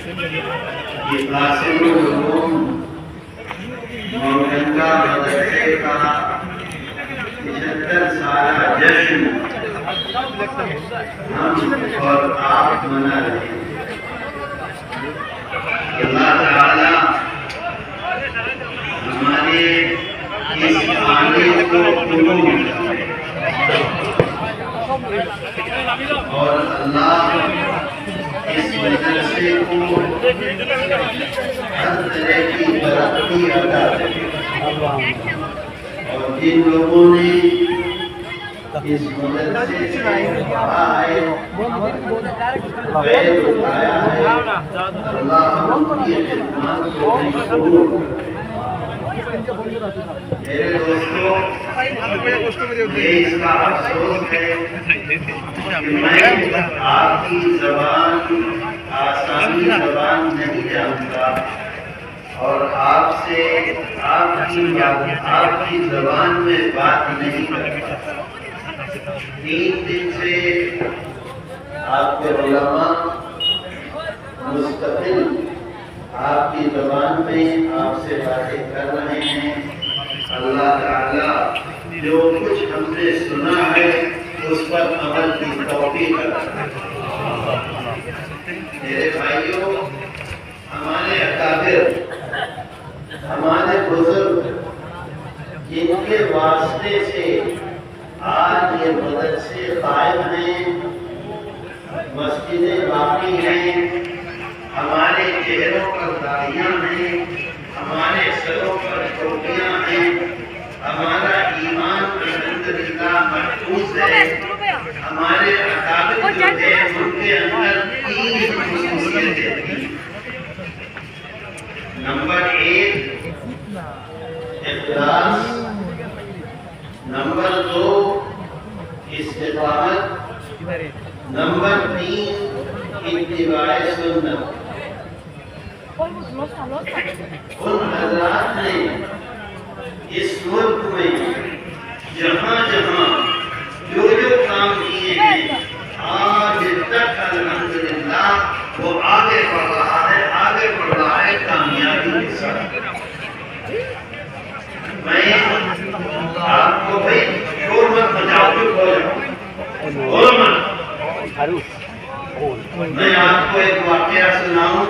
ये कासिमुल उलूम मौजूदा मदरसे का 75 साल जश्न हम और आप मना रहे हैं। अल्लाह ताला हमारे इस आने को कबूल करे और अल्लाह इस मदरसे को हर तरह की तरक्की अता करे। और जिन लोगों ने इस मदरसे से पढ़ा है, बैल उठाया है, अल्लाह उनकी खिदमत को कबूल करे। मेरे दोस्तों, ये इसका अफसोस है कि मैं आपकी जबान आसानी जबान नहीं जानता और आपसे आपकी जबान में बात नहीं करता। 3 दिन से आपके उलमा मुस्तकिल आपकी जबान में आपसे बातें कर रहे हैं। अल्लाह ताला जो कुछ हमने सुना है उस पर अमल की तौफीक अता करे। मेरे भाइयों, हमारे अकाबिर, हमारे बुजुर्ग, जिनके वास्ते से आज ये मदरसे कायम हैं, मस्जिदें बाकी हैं, हमारे चेहरों पर दाढ़ियां हैं, हमारे सरों पर टोपियां हैं, हमारा ईमान अल्हम्दुलिल्लाह महफूज है। हमारे अकाबिर जो हैं उनके अंदर 3 खुसूसियतें थी। नंबर 1 इखलास, नंबर 2 इस्तिकामत, नंबर 3 इत्तिबाए सुन्नत। उन हज़रात ने इस मुल्क में जहाँ जहाँ जो काम किए हैं, आज तक अल्हम्दुलिल्लाह वो आगे बढ़ रहा है कामयाबी के साथ। मैं आपको भाई शोर मत मचाओ, चुप हो जाओ, बोलो मत। मैं आपको एक वाकया सुनाऊं।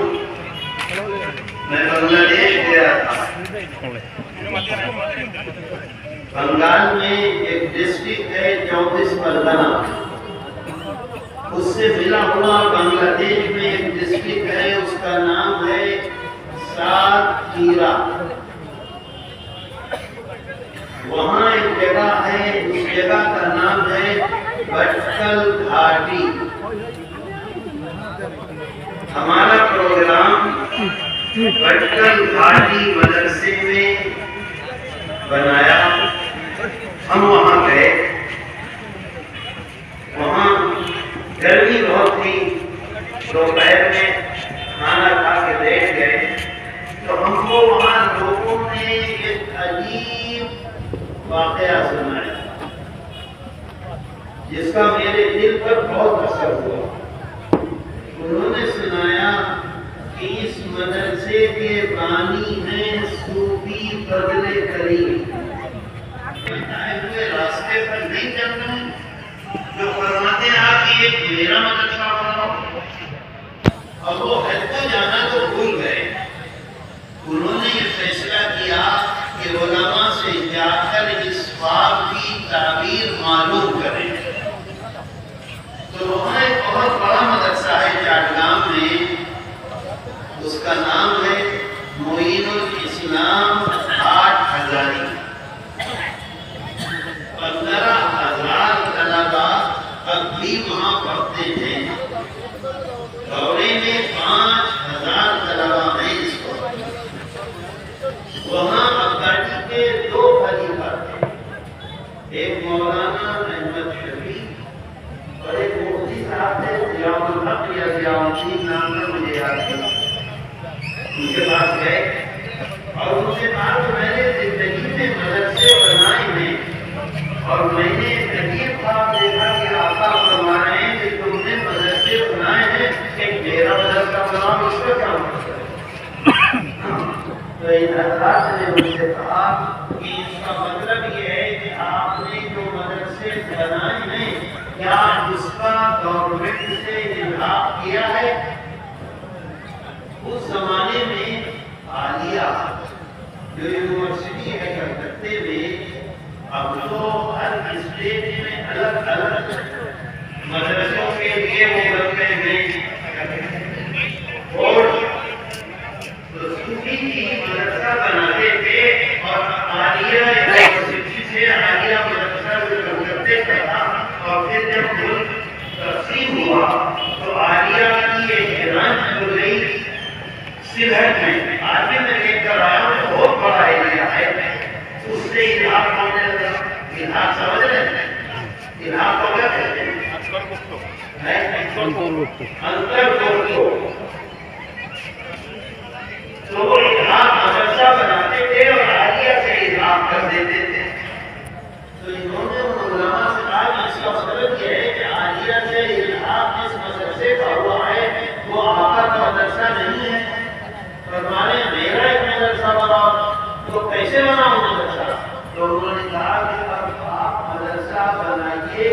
मैं बांग्लादेश गया था। बंगाल में एक डिस्ट्रिक्ट है 24 परगना, उससे मिला हुआ बांग्लादेश में एक डिस्ट्रिक्ट है, उसका नाम है सातखीरा। वहाँ एक जगह है, उस जगह का नाम है भटकल घाटी। हमारा प्रोग्राम भटकल घाटी मदरसे में बनाया। हम वहाँ गए, वहाँ गर्मी बहुत थी, दोपहर में खाना खा के बैठ गए तो हमको वहाँ लोगों ने एक अजीब वाकया सुनाया जिसका मेरे दिल पर बहुत असर हुआ। उन्होंने सुनाया कि इस मदरसे के बानी हैं सूफी फजले करीम। रास्ते पर नहीं चल रहे जो फरमाते हैं कि एक मेरा मदरसा बनाओ, अब वो हद को जाना तो भूल गए। उन्होंने ये फैसला किया कि उलमा से जाकर इस बात की ताबीर मालूम करें। तो वहाँ एक बहुत बड़ा मदरसा है चाटगांव में, उसका नाम है मोइनुल इस्लाम 8 हजारी। 15,000 तलबा अब भी वहाँ पढ़ते हैं। दौरे में 5,000 तलबा हैं इस वक्त। वहाँ अब्बाजी के 2 खलीफा थे, एक मौलाना अहमद शफी और एक मुफ्ती साहब थे ज़ियाउल हक या ज़ियाउद्दीन नाम है, मुझे याद नहीं। उनके पास गए और उनसे कहा कि मैंने जिंदगी में मदरसे बनाए हैं और मैंने अजीब ख्वाब देखा कि आका फरमा रहे हैं कि तुमने मदरसे बनाए हैं, एक मेरा मदरसा बनाओ, इसका क्या मतलब है? तो इन हज़रात ने मुझसे कहा कि इसका मतलब ये है कि आपने जो मदरसे बनाए हैं, क्या उसका गवर्नमेंट से इल्हाक किया है? उस जमाने में आलिया जो यूनिवर्सिटी है कलकत्ते में, अब तो हर स्टेट में अलग अलग मदरसों के लिए वो बनते हैं और सूफी की मदरसा बनाते थे और आलिया यूनिवर्सिटी से आलिया मदरसा जो कलकत्ते का था और फिर जब मुल्क तकसीम हुआ तो आलिया की एक ब्रांच हो गई सिलहट में। आगे मैं लेकर आया हूँ, बहुत बड़ा एरिया है, उससे इलाक होने लगा। इलाक समझ रहे हैं? इलाक को क्या कहते हैं? अंतर्गुप्त। तो वो इलाक मदरसा बनाते थे और आलिया से इलाक कर देते थे। तो इन्होंने उलमा से कहा कि इसका मतलब ये है कि आलिया से इलाक जिस मदरसे का हुआ है वो आका का मदरसा नहीं है। फरमाने मेरा एक मदरसा बनाओ। तो कैसे बनाओ मदरसा? तो उन्होंने कहा कि अब आप मदरसा बनाइए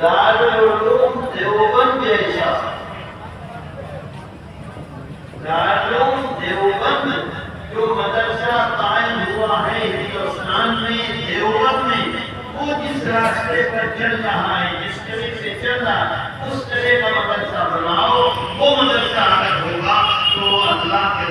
दारुल उलूम देवबंद जैसा। दारुल उलूम देवबंद जो मदरसा कायम हुआ है हिंदुस्तान में, देवबंद में, वो जिस रास्ते पर चल रहा है, जिस तरह से चल रहा है, उस तरह का मदरसा बनाओ। वो मदरसा अगर होगा तो अल्लाह के